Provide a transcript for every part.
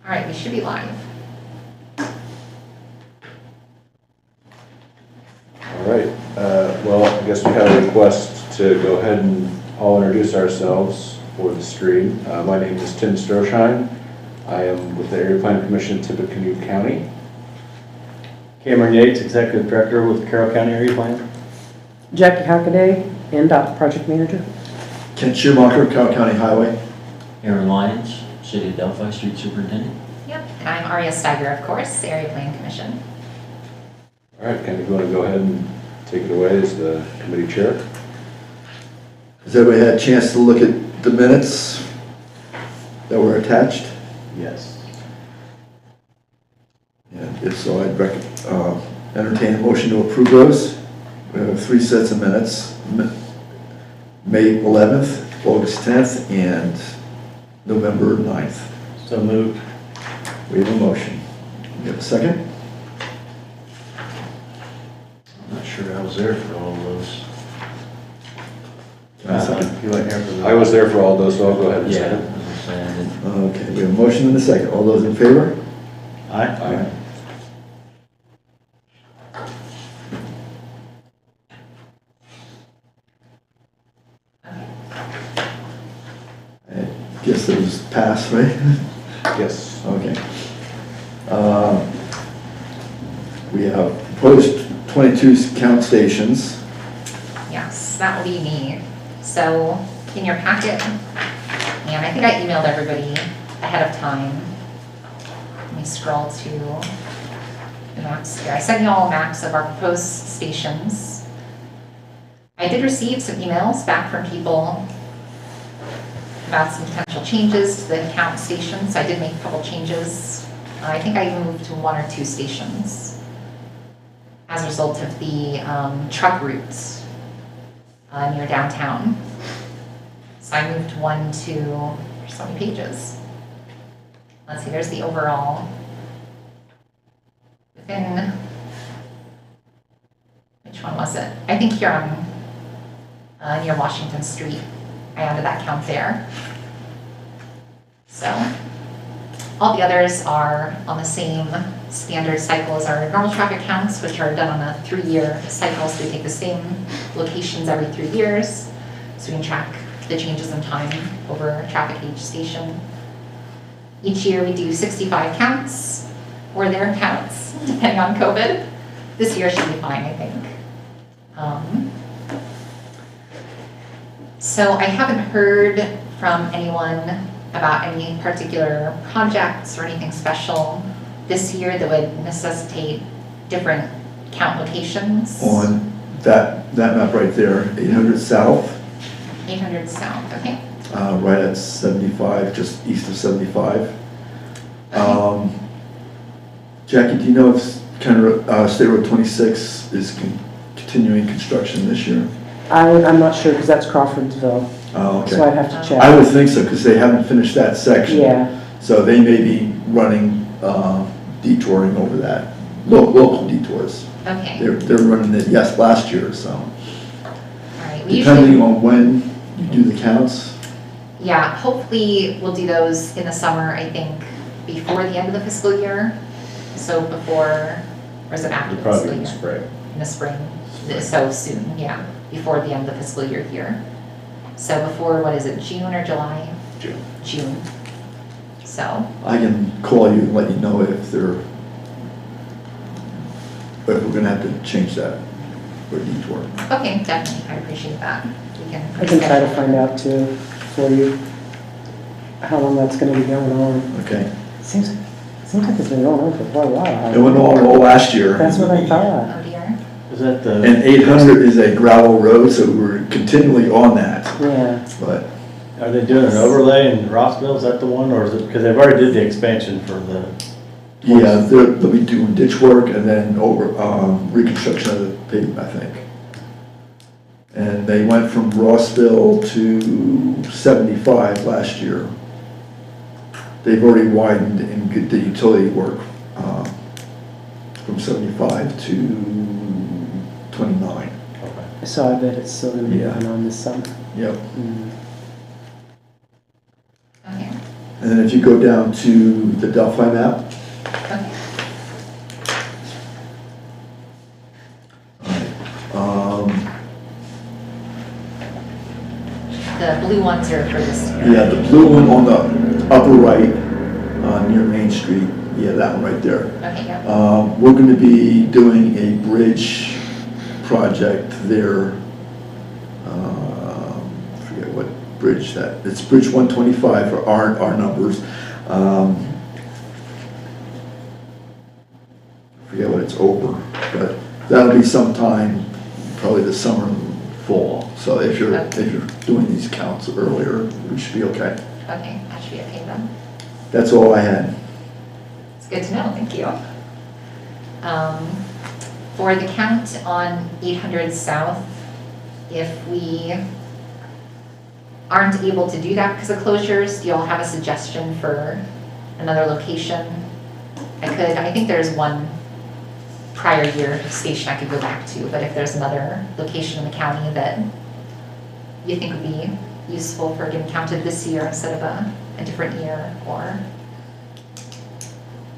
All right, we should be live. All right, well, I guess we have a request to go ahead and all introduce ourselves for the stream. My name is Tim Stroschein. I am with the Area Plan Commission, Tippecanoe County. Cameron Yates, Executive Director with Carroll County Area Plan. Jackie Hockaday, NDOT Project Manager. Kent Schumacher, Carroll County Highway. Aaron Lyons, City of Delphi Street Superintendent. Yep, and I'm Aria Steiger, of course, Area Plan Commission. All right, Ken, you want to go ahead and take it away as the committee chair? Has everybody had a chance to look at the minutes that were attached? Yes. And if so, I'd entertain a motion to approve those. We have 3 sets of minutes, May 11th, August 10th, and November 9th. So moved. We have a motion. We have a second? I'm not sure I was there for all of those. Can I second? You weren't here for the... I was there for all those, so I'll go ahead and Yeah, second. as I said, I didn't. Okay, we have a motion and a second. All those in favor? Aye. Aye. I guess it was passed, right? Yes. Okay. We have proposed 22 count stations. Yes, that will be me. So in your packet, and I think I emailed everybody ahead of time. Let me scroll to the maps here. I sent you all maps of our proposed stations. I did receive some emails back from people about some potential changes to the count stations. I did make a couple changes. I think I moved to 1 or 2 stations as a result of the truck routes near downtown. So I moved 1 to, there's so many pages. Let's see, there's the overall. Within, which one was it? I think here on near Washington Street. I added that count there. So all the others are on the same standard cycle as our normal traffic counts, which are done on a 3-year cycle. So we take the same locations every 3 years, so we can track the changes in time over traffic each station. Each year we do 65 counts, or their counts, depending on COVID. This year should be fine, I think. So I haven't heard from anyone about any particular projects or anything special this year that would necessitate different count locations. On that map right there, 800 South, 800 South, okay. right at 75, just east of 75. Jackie, do you know if State Road 26 is continuing construction this year? I'm not sure because that's Crawfordsville, Oh, okay. so I'd have to check. I would think so, because they haven't finished that section. Yeah, So they may be running, detouring over that, local detours. Okay, They're running it, yes, last year, so. all right. We Depending usually, on when you do the counts. yeah, hopefully we'll do those in the summer, I think, before the end of the fiscal year. So before, or is it after the fiscal Probably in year? the spring. In the spring, so soon, yeah, before the end of the fiscal year here. So before, what is it, June or July? June. June. So, I can call you and let you know if we're gonna have to change that for detour. okay, definitely, I appreciate that. We can. I can try to reschedule. find out too for you how long that's going to be going on. Okay. Seems like it's been going on for quite a while. It went all last year. That's what I thought. Oh dear. Is that the... And 800 is a gravel road, so we're continually on that, Yeah, but Are they doing an overlay in Rossville? Is that the one? Or is it, because they've already did the expansion for the... yeah, they'll be doing ditch work and then over, reconstruction of the pavement, I think. And they went from Rossville to 75 last year. They've already widened and did the utility work, from 75 to 29. Okay. so I bet it's still going to be Yeah. going on this summer. Yep. Mm. Okay. And then if you go down to the Delphi map, Okay. The blue ones are for this year. yeah, the blue one on the upper right, near Main Street, yeah, that one right there. Okay, yeah. We're gonna be doing a bridge project there. Forget what bridge that, it's Bridge 125 for our numbers. Forget what it's over, but that'll be sometime, probably this summer, fall. So if you're doing these counts earlier, we should be okay. Okay, that should be okay then. That's all I had. It's good to know, thank you. For the count on 800 South, if we aren't able to do that because of closures, do y'all have a suggestion for another location? I think there's one prior year station I could go back to, but if there's another location in the county that you think would be useful for getting counted this year instead of a different year, or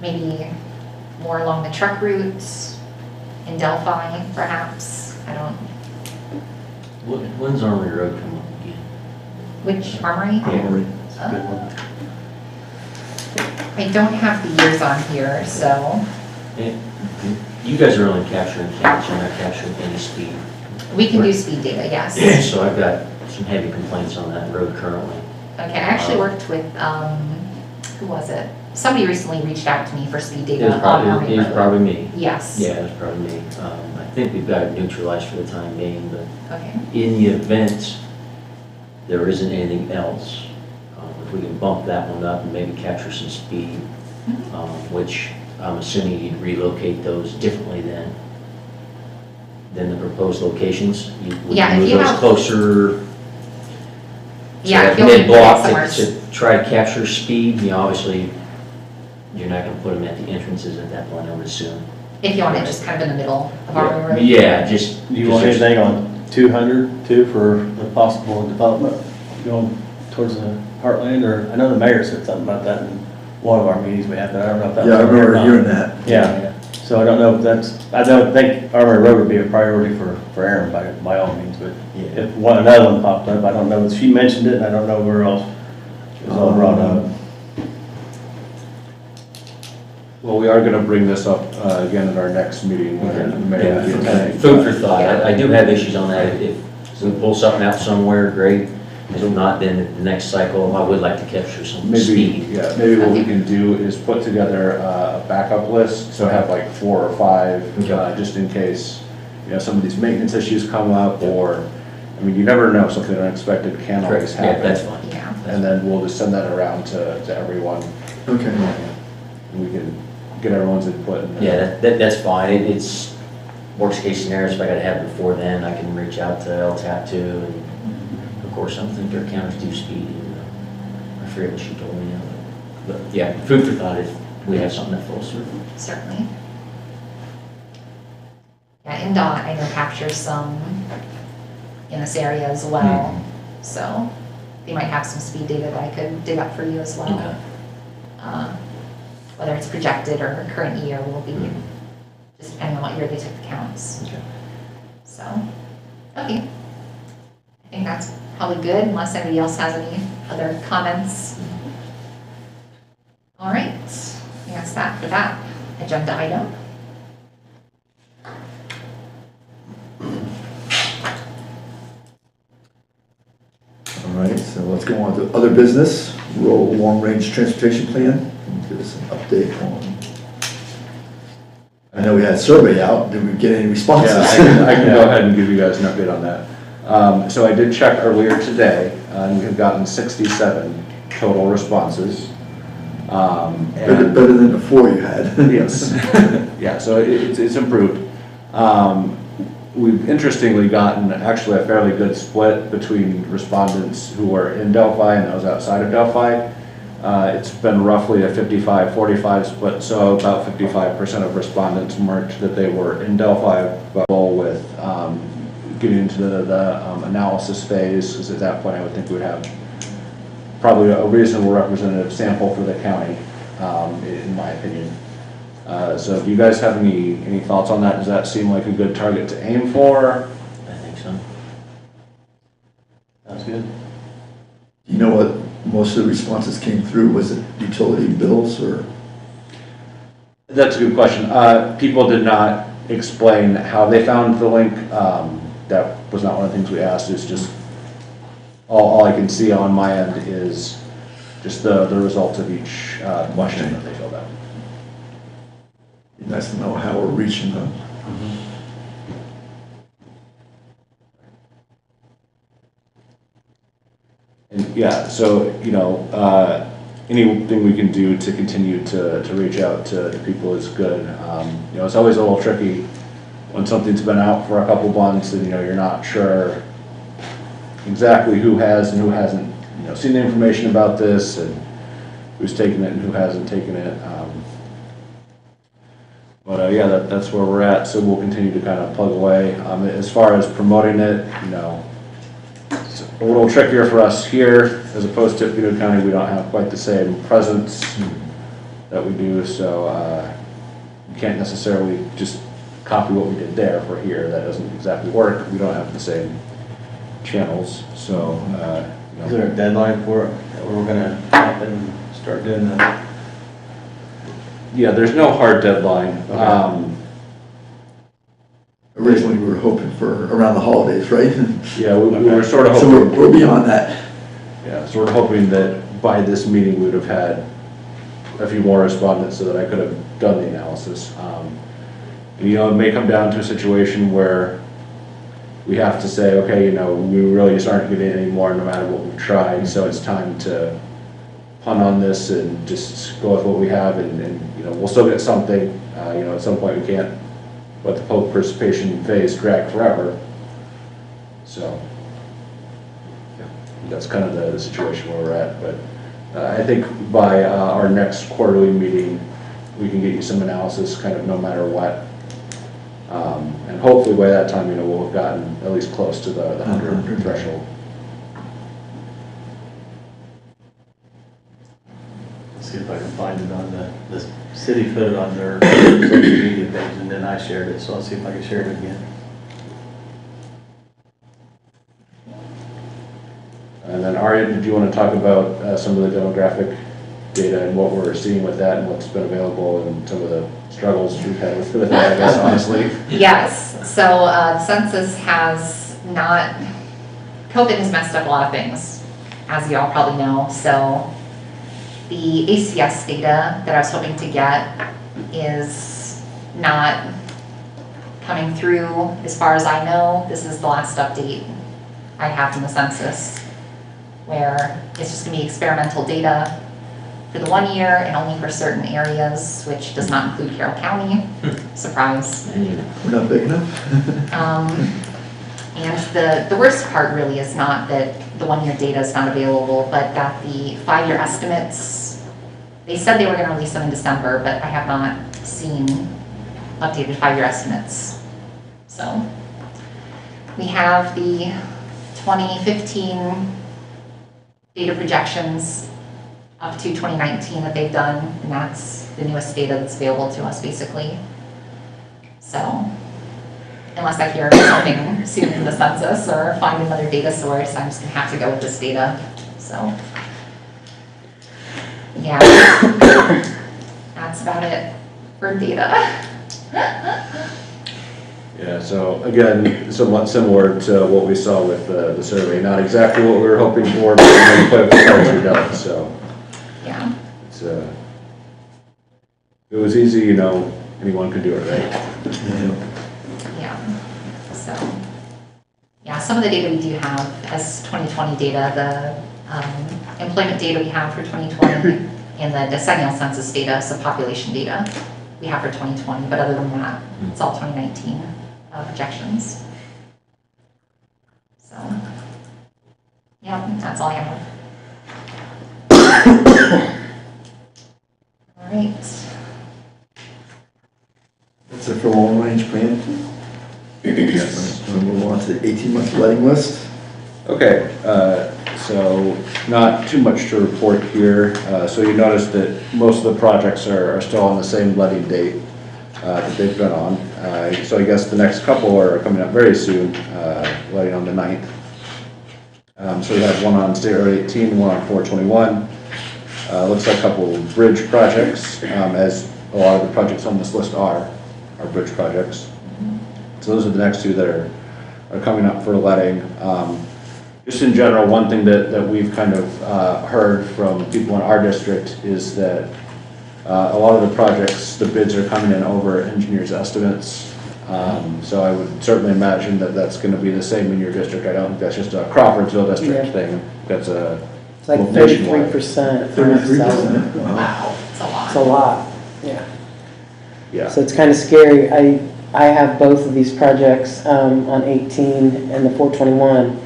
maybe more along the truck routes in Delphi, perhaps, I don't, When's Armory Road come up again? which armory? Armory. It's a good one. I don't have the years on here, so You guys are only capturing counts, you're not capturing any speed. we can do speed data, yes. So I've got some heavy complaints on that road currently. Okay, I actually worked with, who was it? Somebody recently reached out to me for speed It data was on probably, Army it was Road. probably me. Yes. Yeah, it was probably me. I think we've got it neutralized for the time being, but Okay, in the event there isn't anything else, if we can bump that one up and maybe capture some speed, which I'm assuming you'd relocate those differently than the proposed locations. Would Yeah, if move you those have- closer yeah, to if you only put it mid-block somewhere. to try to capture speed. Obviously, you're not gonna put them at the entrances at that point, I would assume. If you want it just kind of in the middle of Army Road. Yeah, just. Do you want anything on 200 too for the possible development going towards the Heartland, or I know the mayor said something about that in one of our meetings we had, but I don't know if that was. Yeah, I on there or remember not. hearing that. Yeah, so I don't know if that's, I don't think Armory Road would be a priority for Aaron by all means, but Yeah. if another one popped up, I don't know, she mentioned it, and I don't know where else it was all brought up. Well, we are gonna bring this up again at our next meeting. where the mayor will be attending. Food for thought. I do have issues on that. If we pull something out somewhere, great. If not, then the next cycle, I would like to capture some Maybe, speed. yeah, maybe what we can do is put together a backup list, so have like 4 or 5, Okay. just in case, some of these maintenance issues come up, or, I mean, you never know, something unexpected can always Correct. Yeah, happen. that's fine. Yeah, And then we'll just send that around to everyone, Okay. and we can get everyone's input. And then- Yeah, that's fine. It's worst case scenario, if I gotta have it before then, I can reach out to LTAP too. And of course, I don't think their counters do speed. I forget what she told me. But yeah, food for thought if we have something that falls through. certainly. Yeah, NDOT, I know captures some in this area as well, so they might have some speed data that I could dig up for you as well. Okay. Whether it's projected or current year will be, Mhm. just depending on what year they took the counts. Okay. So, okay. I think that's probably good unless anybody else has any other comments. All right, I think that's that for that agenda item. All right, so let's go on to other business, rural long-range transportation plan. Give us an update on. I know we had a survey out, did we get any responses? Yeah, I can go ahead and give you guys an update on that. So I did check earlier today, and we've gotten 67 total responses. Better than the 4 you had. Yes, yeah, so it's improved. We've interestingly gotten actually a fairly good split between respondents who were in Delphi and those outside of Delphi. It's been roughly a 55-45 split, so about 55% of respondents marked that they were in Delphi, but with getting into the analysis phase, because at that point I would think we'd have probably a reasonable representative sample for the county, in my opinion. So do you guys have any thoughts on that? Does that seem like a good target to aim for? I think so. Sounds good. You know what most of the responses came through? Was it utility bills or? That's a good question. People did not explain how they found the link. That was not one of the things we asked. It's just, all I can see on my end is just the results of each question that they filled out. Be nice to know how we're reaching them. And yeah, so, anything we can do to continue to reach out to people is good. It's always a little tricky when something's been out for a couple months and, you're not sure exactly who has and who hasn't, seen the information about this and who's taken it and who hasn't taken it. But yeah, that's where we're at, so we'll continue to kind of plug away. As far as promoting it, it's a little trickier for us here, as opposed to Pino County. We don't have quite the same presence that we do, so we can't necessarily just copy what we did there for here. That doesn't exactly work. We don't have the same channels, so. Is there a deadline for it, that we're gonna have and start doing that? Yeah, there's no hard deadline. Originally, we were hoping for around the holidays, right? Yeah, we were sort of So hoping. we're beyond that. Yeah, sort of hoping that by this meeting, we would have had a few more respondents so that I could have done the analysis. It may come down to a situation where we have to say, okay, we really just aren't getting any more no matter what we've tried, so it's time to punt on this and just go with what we have, and we'll still get something. At some point we can't let the public participation phase drag forever. So that's kind of the situation where we're at. But I think by our next quarterly meeting, we can get you some analysis kind of no matter what. And hopefully by that time, we'll have gotten at least close to the 100 threshold. Let's see if I can find it on the city put it on their social media page, and then I shared it, so I'll see if I can share it again. And then Arya, did you want to talk about some of the demographic data and what we're seeing with that and what's been available and some of the struggles we've had with that, I guess, honestly? Yes, so the census has not, COVID has messed up a lot of things, as you all probably know. So the ACS data that I was hoping to get is not coming through as far as I know. This is the last update I have from the census, where it's just gonna be experimental data for the 1 year and only for certain areas, which does not include Carroll County. Surprise. We're not big enough. And the worst part really is not that the 1 year data is not available, but that the 5 year estimates, they said they were gonna release them in December, but I have not seen updated 5 year estimates. So we have the 2015 data projections up to 2019 that they've done, and that's the newest data that's available to us basically. So unless I hear something soon from the census or find another data source, I'm just gonna have to go with this data. So yeah, that's about it for data. Yeah, so again, somewhat similar to what we saw with the survey. Not exactly what we were hoping for, but maybe quite a few cards are done, so. Yeah. It's, if it was easy, anyone could do it, right? Yeah. So, yeah, some of the data we do have as 2020 data, the employment data we have for 2020, and the decennial census data, so population data we have for 2020, but other than that, it's all 2019 projections. So, yeah, that's all I have. All right. That's it for long range plan. We'll move on to the 18-month letting list. Okay, So not too much to report here. So you notice that most of the projects are still on the same letting date that they've been on. So I guess the next couple are coming up very soon, letting on the 9th. So we have one on State Road 18, one on 421. Looks like a couple of bridge projects, as a lot of the projects on this list are bridge projects. So those are the next two that are coming up for letting. Just in general, one thing that we've kind of heard from people in our district is that a lot of the projects, the bids are coming in over engineers' estimates. So I would certainly imagine that that's going to be the same in your district. I don't think that's just a Crawfordsville district Yeah. thing. That's a It's like nationwide. 33%. 33%? Wow. Wow, it's a lot. It's a lot, yeah. Yeah. So it's kind of scary. I have both of these projects on 18 and the 421,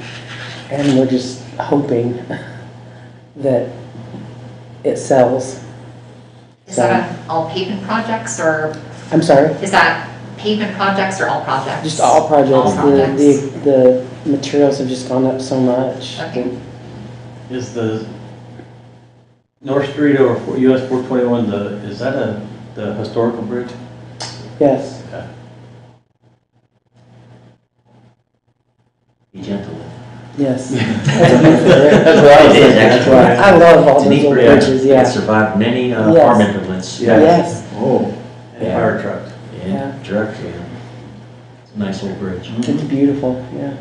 and we're just hoping that it sells. Is that all pavement projects or, I'm sorry? is that pavement projects or all projects? Just all projects. All projects. The materials have just gone up so much. Okay. Is the North Street over US 421, is that the historical bridge? Yes. Okay. Be gentle with it. Yes. That's what I was thinking, that's why. I love all It's a those neat little bridge. bridges, It yeah. survived many Yes. farm implements. Yeah. Yes, Oh, And fire trucks. Yeah, truck, yeah. It's a nice old bridge. it's beautiful, yeah.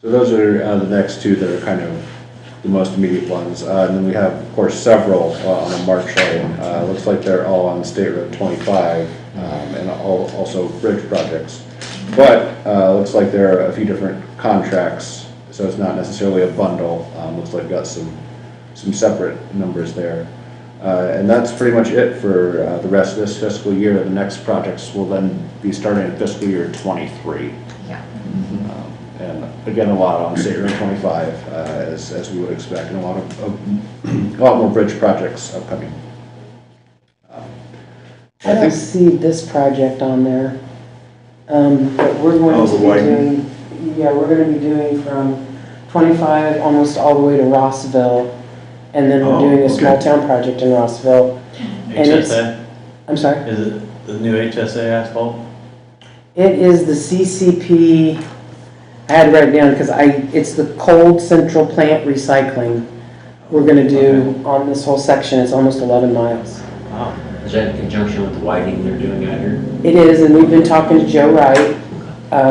So those are the next two that are kind of the most immediate ones. And then we have, of course, several on the March lane. Looks like they're all on State Road 25 and also bridge projects. But looks like there are a few different contracts, so it's not necessarily a bundle. Looks like we've got some separate numbers there. And that's pretty much it for the rest of this fiscal year. The next projects will then be starting in fiscal year 23. Yeah. And again, a lot on State Road 25, as we would expect, and a lot more bridge projects upcoming. I don't see this project on there. But we're going Oh, to the be widening. doing, yeah, we're gonna be doing from 25 almost all the way to Rossville. And then we're Oh, doing a okay. small town project in Rossville. And it's- HSA, I'm sorry? is it the new HSA asphalt? It is the CCP, I had to write it down because it's the cold central plant recycling we're gonna do on this whole section. It's almost 11 miles. Wow. Is that in conjunction with the widening they're doing out here? It is, and we've been talking to Joe Wright.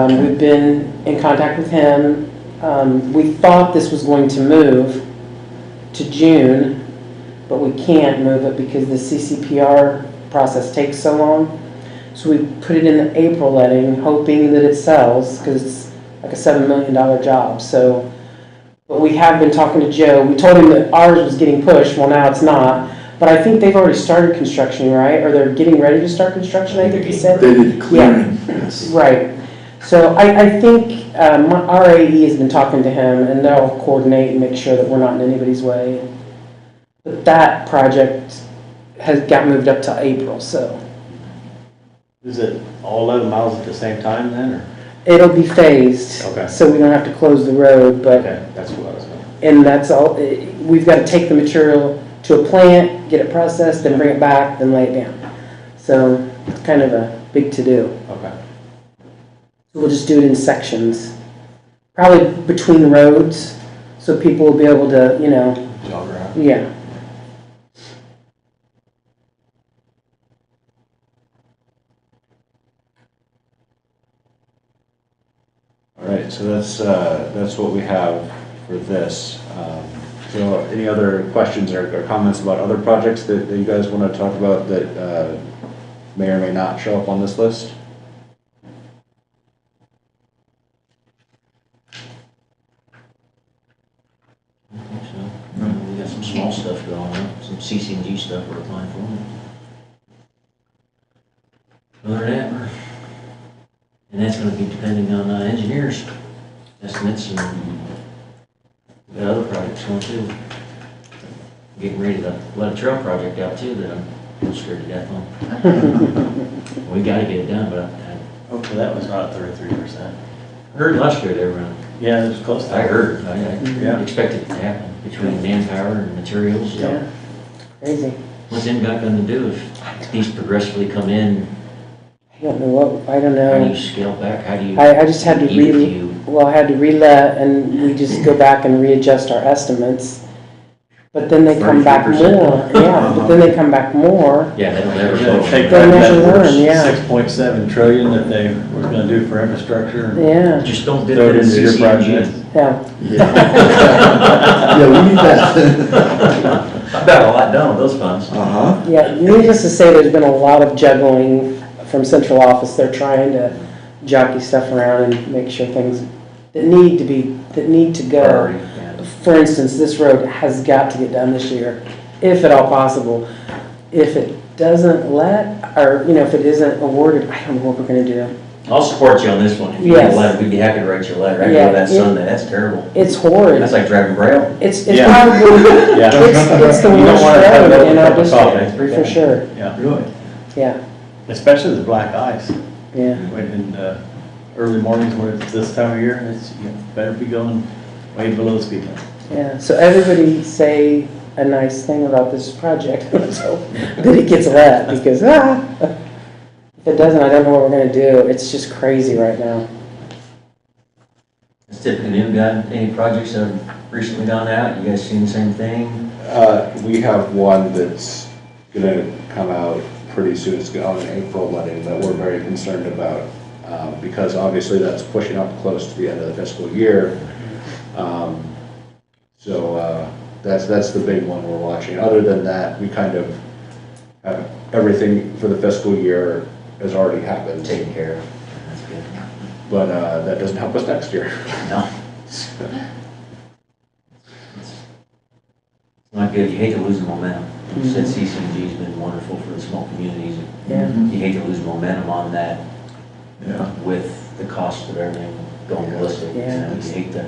We've been in contact with him. We thought this was going to move to June, but we can't move it because the CCPR process takes so long. So we put it in the April letting, hoping that it sells, because it's like a $7 million job. So, but we have been talking to Joe. We told him that ours was getting pushed. Well, now it's not. But I think they've already started construction, right? Or they're getting ready to start construction, I think he said. they did clearing, yes. Right. So I think our AE has been talking to him, and they'll coordinate and make sure that we're not in anybody's way. But that project got moved up to April, so Is it all 11 miles at the same time then, or? it'll be phased. Okay. So we don't have to close the road, but, Okay, that's what I was going. and that's all, we've got to take the material to a plant, get it processed, then bring it back, then lay it down. So it's kind of a big to-do. Okay. We'll just do it in sections, probably between roads, so people will be able to, Jog around. yeah. All right, so that's what we have for this. So any other questions or comments about other projects that you guys want to talk about that may or may not show up on this list? I think so. We got some small stuff going on, some CC&G stuff we're applying for. Other than that, and that's gonna be depending on engineers' estimates and we got other projects going too. Getting ready to let a trail project out too that I'm scared to death on. We gotta get it done, but I Hopefully that was not 33%. heard last year they were gonna Yeah, it was close to. I heard, Yeah. I expected it to happen between manpower and materials. Yeah, crazy. What's NDOT gonna do if these progressively come in? I don't know what, I don't How do you know. scale back? How do you? I just had to even if you- well, I had to relet and we just go back and readjust our estimates. But then they come back 33%. more, yeah, but then they come back more. Yeah, that'll never They're go. gonna take They'll back never that learn, yeah. 6.7 trillion that they were gonna do for infrastructure. Yeah, Just don't dip Throw it it in into your project. CCG. yeah. Yeah. Yeah, we need that. I've got a lot done with those funds. Uh-huh. Yeah, needless to say, there's been a lot of juggling from central office. They're trying to jockey stuff around and make sure things that need to go. Priority, yeah. For instance, this road has got to get done this year, if at all possible. If it doesn't or, if it isn't awarded, I don't know what we're gonna do. I'll support you on this one. If you Yes. get a letter, we'd be happy to write you a letter. I Yeah, go that it- Sunday, that's terrible. It's horrid. That's like driving Braille. It's Yeah. probably, Yeah. it's the You don't worst wanna have it road open in our cup of coffee. district, for sure. Yeah, Really? Yeah, especially the black ice. yeah. When in early mornings when it's this time of year, you better be going way below speed limit. Yeah, so everybody say a nice thing about this project, so that it gets let, because, if it doesn't, I don't know what we're gonna do. It's just crazy right now. Has Tiffany got any projects that have recently gone out? You guys seen the same thing? We have one that's gonna come out pretty soon. It's on an April letting that we're very concerned about, because obviously that's pushing up close to the end of the fiscal year. So that's the big one we're watching. Other than that, we kind of have everything for the fiscal year has already happened. Taken care of. That's good. But that doesn't help us next year. No, it's not good. You hate to lose the momentum. You said CCG's been wonderful for the small communities. Yeah, You hate to lose momentum on that Yeah. with the cost of everything going ballistic. Yeah. You hate to.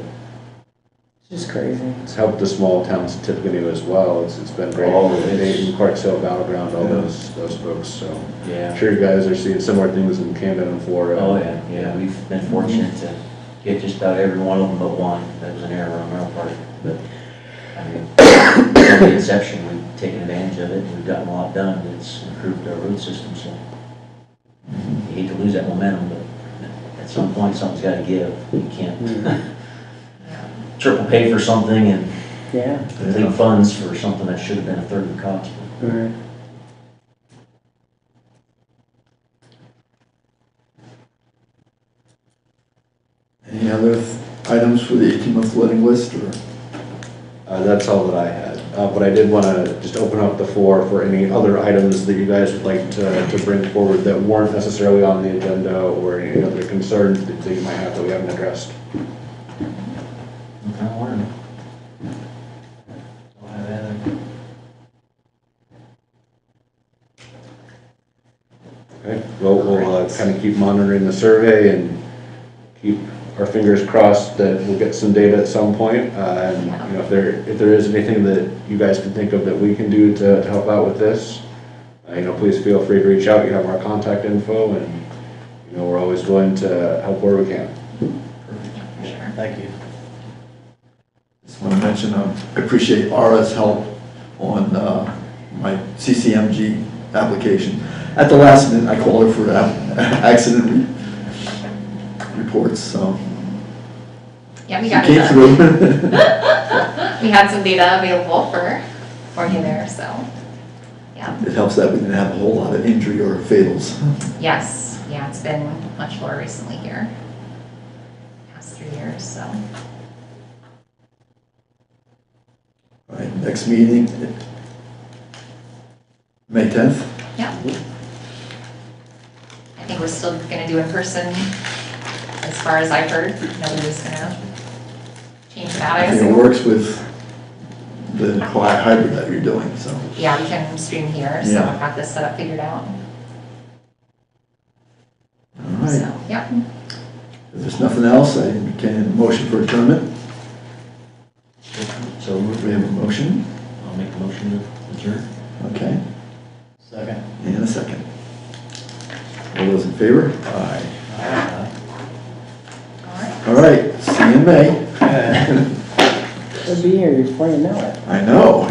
it's just crazy. It's helped the small towns of Tippecanoe as well. It's been great. Oh, it is. Dayton, Clarksville, Battleground, all those folks, so. Yeah. I'm sure you guys are seeing similar things in Camden and Florida. Oh, yeah, we've been fortunate to get just about every one of them but one. That was an error on our part, but, I mean, from the inception, we've taken advantage of it, and we've gotten a lot done. It's improved our road system, so. You hate to lose that momentum, but at some point, something's gotta give. You can't triple pay for something and Yeah, leave funds for something that should have been a third of the cost. all right. Any other items for the 18-month letting list, or? That's all that I had. But I did want to just open up the floor for any other items that you guys would like to bring forward that weren't necessarily on the agenda, or any other concerns that you might have that we haven't addressed. Okay, wonderful. Don't have anything. Okay, well, we'll kind of keep monitoring the survey and keep our fingers crossed that we'll get some data at some point. And if there is anything that you guys can think of that we can do to help out with this, please feel free to reach out. You have our contact info, and we're always willing to help where we can. For sure. Thank you. Just want to mention, I appreciate Ara's help on my CCMG application. At the last minute, I called her for accident reports, so Yeah, we she got came it. through. We had some data available for you there, so, yeah. It helps that we didn't have a whole lot of injury or fatals. Yes, yeah, it's been much lower recently here, past 3 years, so. All right, next meeting, May 10th. Yeah. I think we're still gonna do in person, as far as I've heard. Nobody's gonna change that, I I think it assume. works with the hybrid that you're doing, so. Yeah, we can stream here, so Yeah. I've got this setup figured out. All right, So, yeah. if there's nothing else, I can motion for adjournment. So We have a motion, I'll make a motion to adjourn. okay, Second. and a second. All those in favor? Aye. Aye. All right. All right, see you may. It'll be here before you know it. I know.